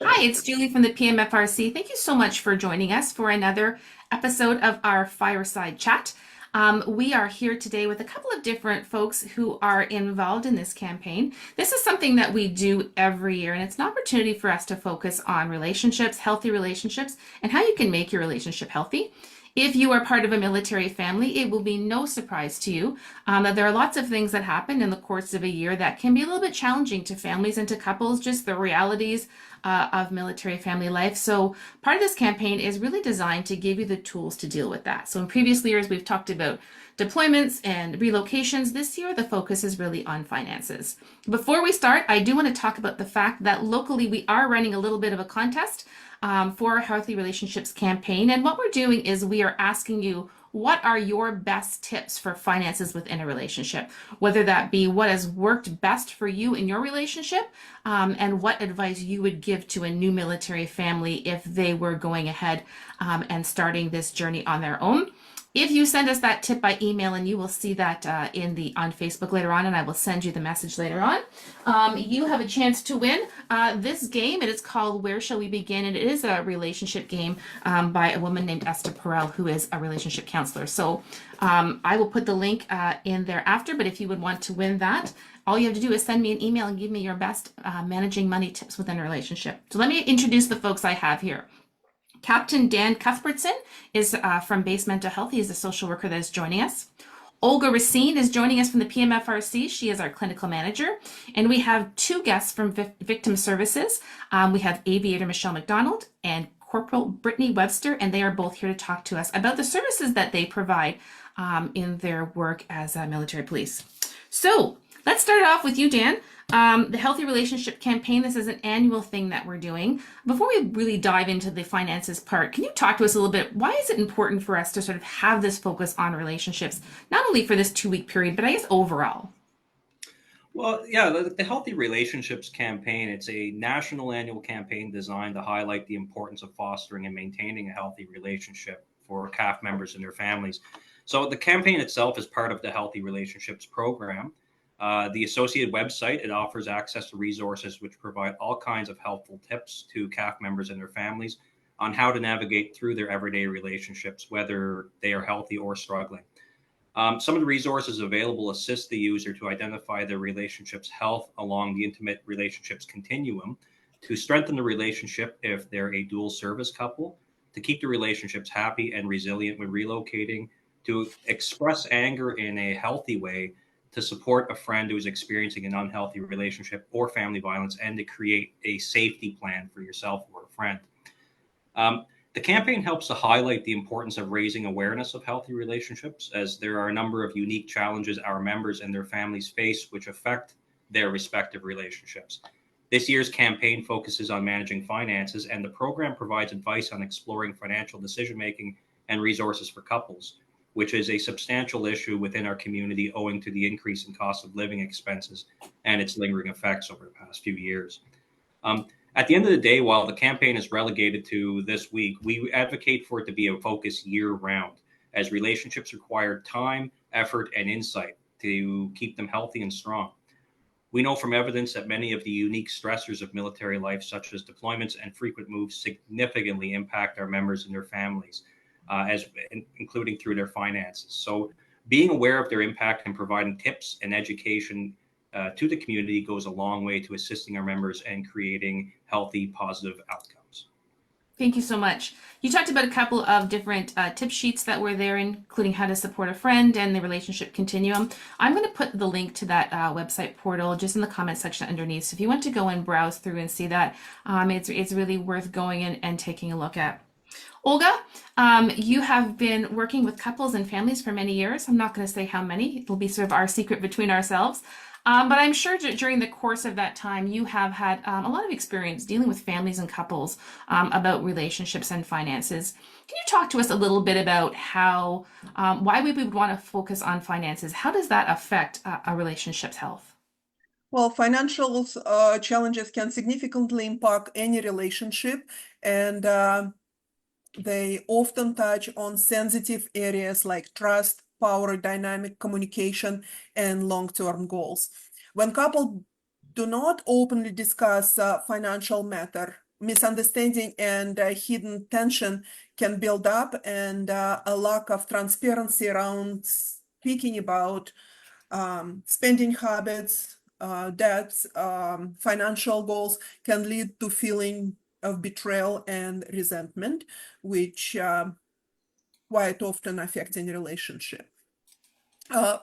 Hi, it's Julie from the PMFRC. Thank you so much for joining us for another episode of our Fireside Chat. We are here today with a couple of different folks who are involved in this campaign. This is something that we do every year, and it's an opportunity for us to focus on relationships, healthy relationships, and how you can make your relationship healthy. If you are part of a military family, it will be no surprise to you that there are lots of things that happen in the course of a year that can be a little bit challenging to families and to couples, just the realities of military family life. So part of this campaign is really designed to give you the tools to deal with that. So in previous years, we've talked about deployments and relocations. This year, the focus is really on finances. Before we start, I do want to talk about the fact that locally we are running a little bit of a contest for our Healthy Relationships campaign. And what we're doing is we are asking you, what are your best tips for finances within a relationship? Whether that be what has worked best for you in your relationship, and what advice you would give to a new military family if they were going ahead and starting this journey on their own. If you send us that tip by email, and you will see that on Facebook later on, and I will send you the message later on, you have a chance to win this game. It is called Where Shall We Begin? And it is a relationship game by a woman named Esther Perel, who is a relationship counselor. So I will put the link in there after, but if you would want to win that, all you have to do is send me an email and give me your best managing money tips within a relationship. So let me introduce the folks I have here. Captain Dan Cuthbertson is from Base Mental Health. He is a social worker that is joining us. Olga Racine is joining us from the PMFRC. She is our clinical manager. And we have two guests from Victim Services. We have Aviator Michelle McDonald and Corporal Brittany Webster, and they are both here to talk to us about the services that they provide in their work as military police. So let's start off with you, Dan. The Healthy Relationship Campaign, this is an annual thing that we're doing. Before we really dive into the finances part, can you talk to us a little bit? Why is it important for us to sort of have this focus on relationships, not only for this 2-week period, but I guess overall? Well, yeah, the Healthy Relationships campaign, it's a national annual campaign designed to highlight the importance of fostering and maintaining a healthy relationship for CAF members and their families. So the campaign itself is part of the Healthy Relationships program. The associated website, it offers access to resources which provide all kinds of helpful tips to CAF members and their families on how to navigate through their everyday relationships, whether they are healthy or struggling. Some of the resources available assist the user to identify their relationship's health along the intimate relationships continuum, to strengthen the relationship if they're a dual service couple, to keep the relationships happy and resilient when relocating, to express anger in a healthy way, to support a friend who is experiencing an unhealthy relationship or family violence, and to create a safety plan for yourself or a friend. The campaign helps to highlight the importance of raising awareness of healthy relationships, as there are a number of unique challenges our members and their families face which affect their respective relationships. This year's campaign focuses on managing finances, and the program provides advice on exploring financial decision-making and resources for couples, which is a substantial issue within our community owing to the increase in cost of living expenses and its lingering effects over the past few years. At the end of the day, while the campaign is relegated to this week, we advocate for it to be a focus year-round, as relationships require time, effort, and insight to keep them healthy and strong. We know from evidence that many of the unique stressors of military life, such as deployments and frequent moves, significantly impact our members and their families, including through their finances. So being aware of their impact and providing tips and education to the community goes a long way to assisting our members and creating healthy, positive outcomes. Thank you so much. You talked about a couple of different tip sheets that were there, including how to support a friend and the relationship continuum. I'm going to put the link to that website portal just in the comment section underneath. So if you want to go and browse through and see that, it's really worth going in and taking a look at. Olga, you have been working with couples and families for many years. I'm not going to say how many. It'll be sort of our secret between ourselves. But I'm sure during the course of that time, you have had a lot of experience dealing with families and couples about relationships and finances. Can you talk to us a little bit about why we would want to focus on finances? How does that affect a relationship's health? Well, financial challenges can significantly impact any relationship, and they often touch on sensitive areas like trust, power dynamic, communication, and long-term goals. When couples do not openly discuss financial misunderstanding and hidden tension can build up, and a lack of transparency around speaking about spending habits, debts, financial goals can lead to feeling of betrayal and resentment, which quite often affect any relationship.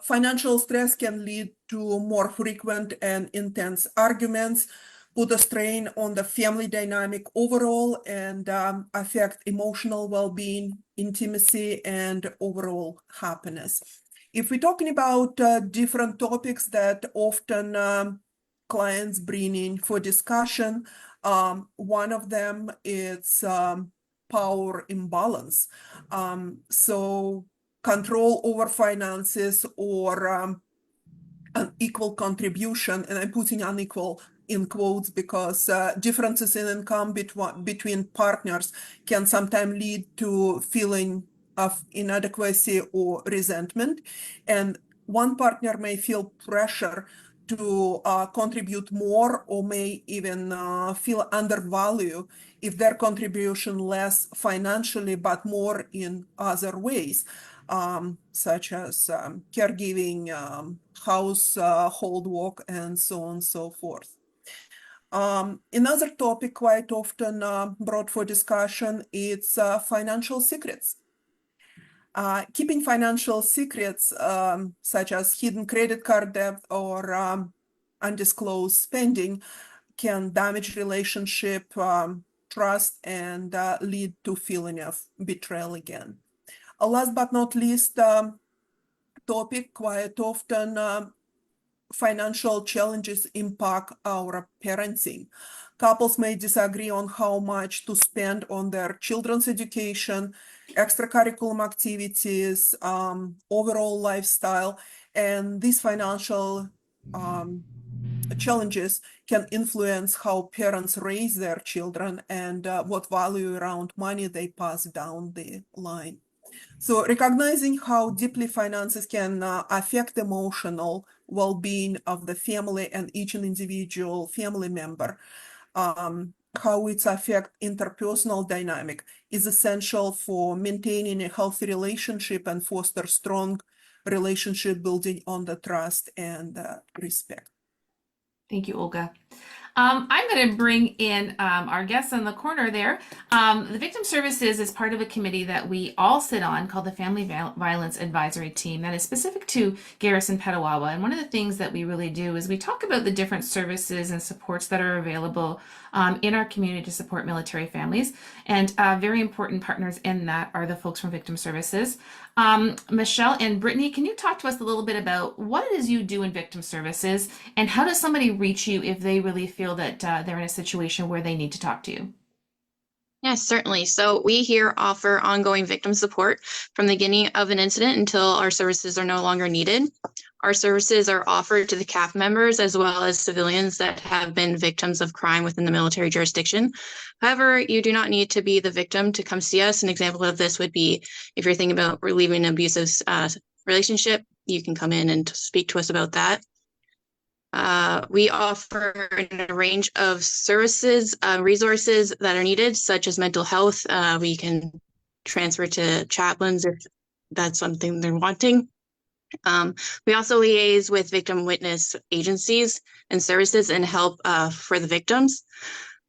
Financial stress can lead to more frequent and intense arguments, put a strain on the family dynamic overall, and affect emotional well-being, intimacy, and overall happiness. If we're talking about different topics that often clients bring in for discussion, one of them is power imbalance. So control over finances or unequal contribution, and I'm putting unequal in quotes because differences in income between partners can sometimes lead to feeling of inadequacy or resentment. And one partner may feel pressure to contribute more, or may even feel undervalued if their contribution less financially but more in other ways, such as caregiving, household work, and so on and so forth. Another topic quite often brought for discussion is financial secrets. Keeping financial secrets, such as hidden credit card debt or undisclosed spending, can damage relationship, trust, and lead to feeling of betrayal again. Last but not least, topic quite often, financial challenges impact our parenting. Couples may disagree on how much to spend on their children's education, extracurricular activities, overall lifestyle, and these financial challenges can influence how parents raise their children and what value around money they pass down the line. So recognizing how deeply finances can affect emotional well-being of the family and each individual family member, how it affects interpersonal dynamic is essential for maintaining a healthy relationship and foster strong relationship building on the trust and respect. Thank you, Olga. I'm going to bring in our guests on the corner there. The Victim Services is part of a committee that we all sit on called the Family Violence Advisory Team that is specific to Garrison, Petawawa. And one of the things that we really do is we talk about the different services and supports that are available in our community to support military families. And very important partners in that are the folks from Victim Services. Michelle and Brittany, can you talk to us a little bit about what it is you do in Victim Services, and how does somebody reach you if they really feel that they're in a situation where they need to talk to you? Yes, certainly. So we here offer ongoing victim support from the beginning of an incident until our services are no longer needed. Our services are offered to the CAF members as well as civilians that have been victims of crime within the military jurisdiction. However, you do not need to be the victim to come see us. An example of this would be if you're thinking about relieving an abusive relationship, you can come in and speak to us about that. We offer a range of services, resources that are needed, such as mental health. We can transfer to chaplains if that's something they're wanting. We also liaise with victim witness agencies and services and help for the victims.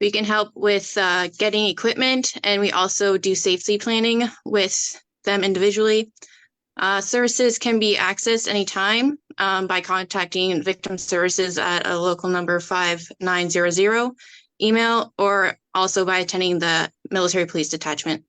We can help with getting equipment, and we also do safety planning with them individually. Services can be accessed anytime by contacting Victim Services at a local number 5900, email, or also by attending the Military Police Detachment.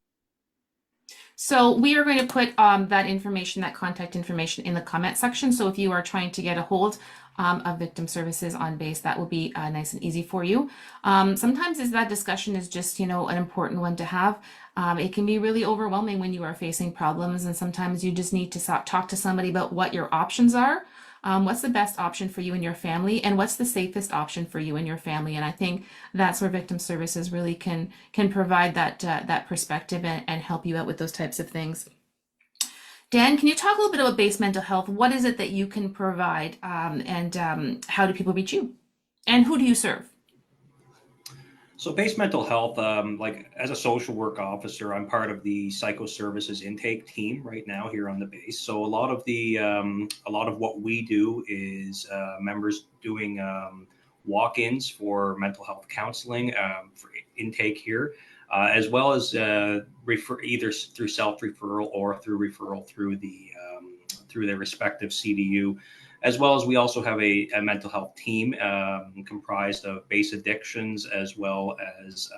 So we are going to put that information, that contact information, in the comment section. So if you are trying to get a hold of Victim Services on base, that will be nice and easy for you. Sometimes that discussion is just, an important one to have. It can be really overwhelming when you are facing problems, and sometimes you just need to talk to somebody about what your options are. What's the best option for you and your family, and what's the safest option for you and your family? And I think that's where Victim Services really can provide that perspective and help you out with those types of things. Dan, can you talk a little bit about base mental health? What is it that you can provide, and how do people reach you? And who do you serve? So base mental health, like as a social work officer, I'm part of the psychoservices intake team right now here on the base. So a lot of what we do is members doing walk-ins for mental health counseling for intake here, as well as either through self-referral or through referral through their respective CDU. As well as we also have a mental health team comprised of base addictions, as well as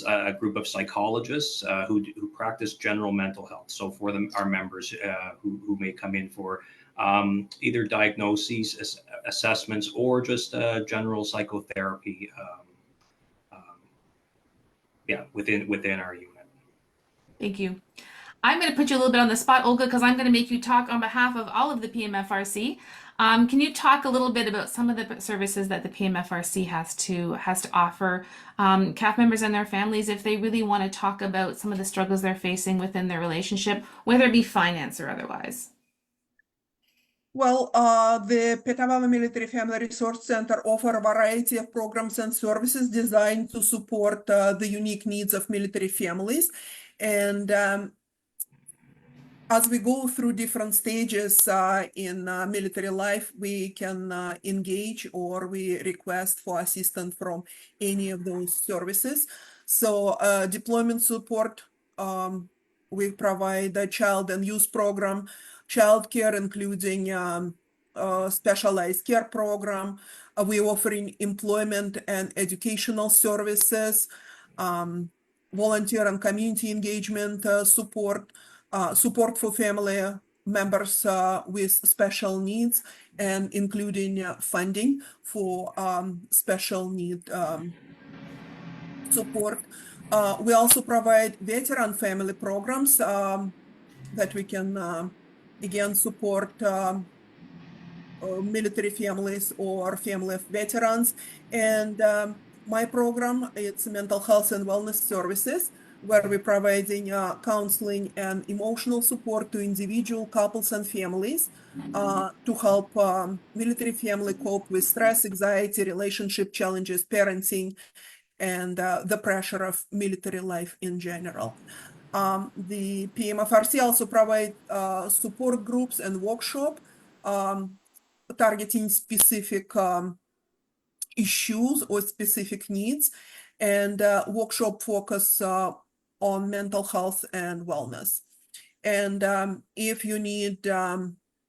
a group of psychologists who practice general mental health. So for them, our members who may come in for either diagnoses, assessments, or just general psychotherapy, within our unit. Thank you. I'm going to put you a little bit on the spot, Olga, because I'm going to make you talk on behalf of all of the PMFRC. Can you talk a little bit about some of the services that the PMFRC has to offer CAF members and their families if they really want to talk about some of the struggles they're facing within their relationship, whether it be finance or otherwise? Well, the Petawawa Military Family Resource Center offer a variety of programs and services designed to support the unique needs of military families. And as we go through different stages in military life, we can engage or we request for assistance from any of those services. So deployment support, we provide a child and youth program, child care, including specialized care program. We're offering employment and educational services, volunteer and community engagement support, support for family members with special needs, and including funding for special need support. We also provide veteran family programs that we can, again, support military families or family of veterans. And my program, it's mental health and wellness services, where we're providing counseling and emotional support to individual couples and families to help military family cope with stress, anxiety, relationship challenges, parenting, and the pressure of military life in general. The PMFRC also provide support groups and workshop targeting specific issues or specific needs, and workshop focus on mental health and wellness. And if you need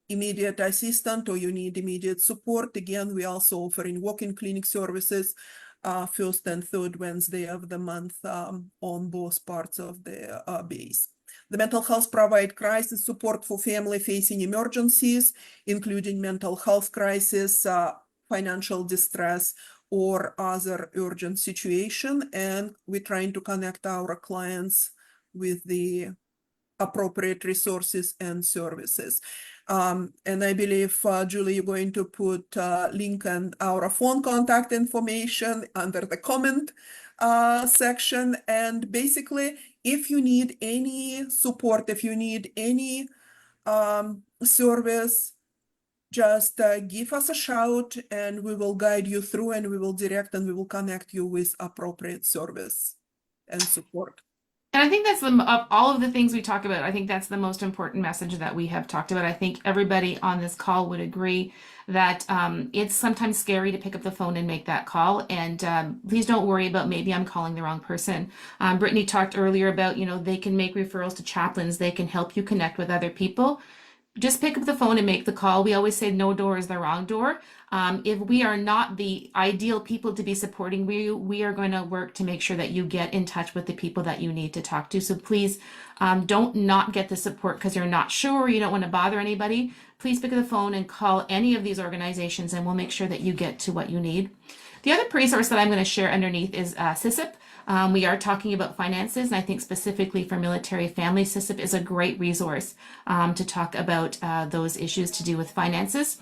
immediate assistance or you need immediate support, again, we also offering walk-in clinic services first and third Wednesday of the month on both parts of the base. The mental health provide crisis support for family facing emergencies, including mental health crisis, financial distress, or other urgent situation. And we're trying to connect our clients with the appropriate resources and services. And I believe, Julie, you're going to put link and our phone contact information under the comment section. And basically, if you need any support, if you need any service, just give us a shout and we will guide you through, and we will direct and we will connect you with appropriate service and support. And I think that's of all of the things we talk about, I think that's the most important message that we have talked about. I think everybody on this call would agree that it's sometimes scary to pick up the phone and make that call. And please don't worry about maybe I'm calling the wrong person. Brittany talked earlier about, they can make referrals to chaplains. They can help you connect with other people. Just pick up the phone and make the call. We always say no door is the wrong door. If we are not the ideal people to be supporting you, we are going to work to make sure that you get in touch with the people that you need to talk to. So please don't not get the support because you're not sure or you don't want to bother anybody. Please pick up the phone and call any of these organizations and we'll make sure that you get to what you need. The other resource that I'm going to share underneath is CISIP. We are talking about finances, and I think specifically for military families, CISIP is a great resource to talk about those issues to do with finances.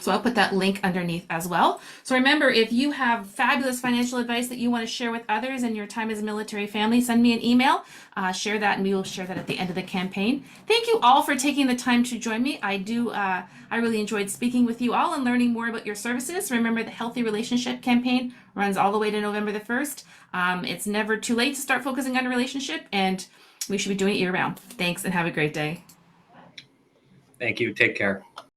So I'll put that link underneath as well. So remember, if you have fabulous financial advice that you want to share with others in your time as a military family, send me an email, share that, and we will share that at the end of the campaign. Thank you all for taking the time to join me. I really enjoyed speaking with you all and learning more about your services. Remember, the Healthy Relationship campaign runs all the way to November the 1st. It's never too late to start focusing on a relationship, and we should be doing it year round. Thanks, and have a great day. Thank you. Take care.